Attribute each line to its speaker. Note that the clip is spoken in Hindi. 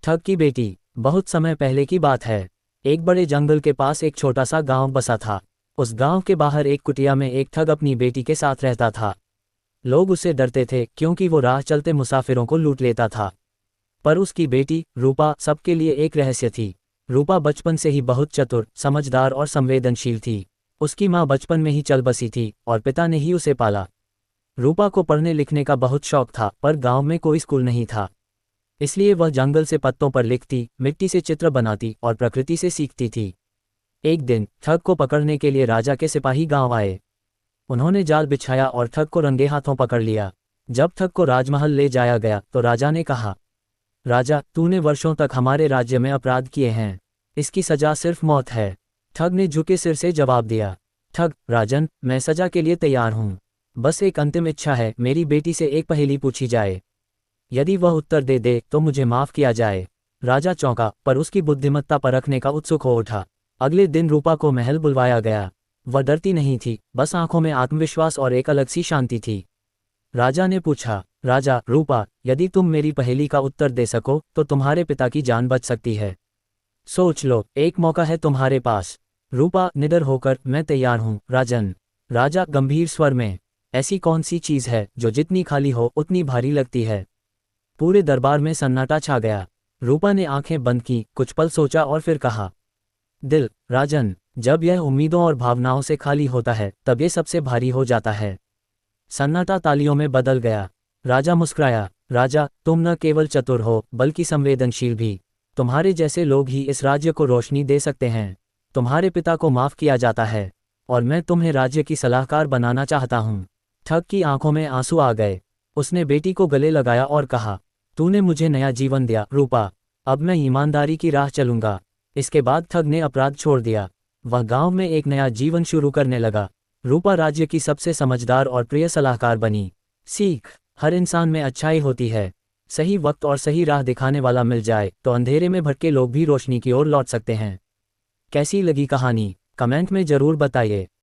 Speaker 1: ठग की बेटी। बहुत समय पहले की बात है। एक बड़े जंगल के पास एक छोटा सा गांव बसा था। उस गांव के बाहर एक कुटिया में एक ठग अपनी बेटी के साथ रहता था। लोग उससे डरते थे क्योंकि वो राह चलते मुसाफिरों को लूट लेता था। पर उसकी बेटी रूपा सबके लिए एक रहस्य थी। रूपा बचपन से ही बहुत चतुर, समझदार और संवेदनशील थी। उसकी माँ बचपन में ही चल बसी थी और पिता ने ही उसे पाला। रूपा को पढ़ने लिखने का बहुत शौक था, पर गांव में कोई स्कूल नहीं था। इसलिए वह जंगल से पत्तों पर लिखती, मिट्टी से चित्र बनाती और प्रकृति से सीखती थी। एक दिन ठग को पकड़ने के लिए राजा के सिपाही गांव आए। उन्होंने जाल बिछाया और ठग को रंगे हाथों पकड़ लिया। जब ठग को राजमहल ले जाया गया तो राजा ने कहा, राजा, तूने वर्षों तक हमारे राज्य में अपराध किए हैं। इसकी सजा सिर्फ मौत है। ठग ने झुके सिर से जवाब दिया, ठग, राजन, मैं सजा के लिए तैयार हूँ। बस एक अंतिम इच्छा है, मेरी बेटी से एक पहेली पूछी जाए। यदि वह उत्तर दे दे तो मुझे माफ किया जाए। राजा चौंका, पर उसकी बुद्धिमत्ता परखने का उत्सुक हो उठा। अगले दिन रूपा को महल बुलवाया गया। वह डरती नहीं थी, बस आंखों में आत्मविश्वास और एक अलग सी शांति थी। राजा ने पूछा, राजा, रूपा, यदि तुम मेरी पहेली का उत्तर दे सको तो तुम्हारे पिता की जान बच सकती है। सोच लो, एक मौका है तुम्हारे पास। रूपा निडर होकर, मैं तैयार हूँ राजन। राजा गंभीर स्वर में, ऐसी कौन सी चीज है जो जितनी खाली हो उतनी भारी लगती है। पूरे दरबार में सन्नाटा छा गया। रूपा ने आंखें बंद की, कुछ पल सोचा और फिर कहा, दिल, राजन। जब यह उम्मीदों और भावनाओं से खाली होता है तब ये सबसे भारी हो जाता है। सन्नाटा तालियों में बदल गया। राजा मुस्कुराया, राजा, तुम न केवल चतुर हो बल्कि संवेदनशील भी। तुम्हारे जैसे लोग ही इस राज्य को रोशनी दे सकते हैं। तुम्हारे पिता को माफ किया जाता है और मैं तुम्हें राज्य की सलाहकार बनाना चाहता हूँ। ठग की आंखों में आंसू आ गए। उसने बेटी को गले लगाया और कहा, तूने मुझे नया जीवन दिया रूपा। अब मैं ईमानदारी की राह चलूंगा। इसके बाद ठग ने अपराध छोड़ दिया। वह गांव में एक नया जीवन शुरू करने लगा। रूपा राज्य की सबसे समझदार और प्रिय सलाहकार बनी। सीख, हर इंसान में अच्छाई होती है। सही वक्त और सही राह दिखाने वाला मिल जाए तो अंधेरे में भटके लोग भी रोशनी की ओर लौट सकते हैं। कैसी लगी कहानी? कमेंट में जरूर बताइए।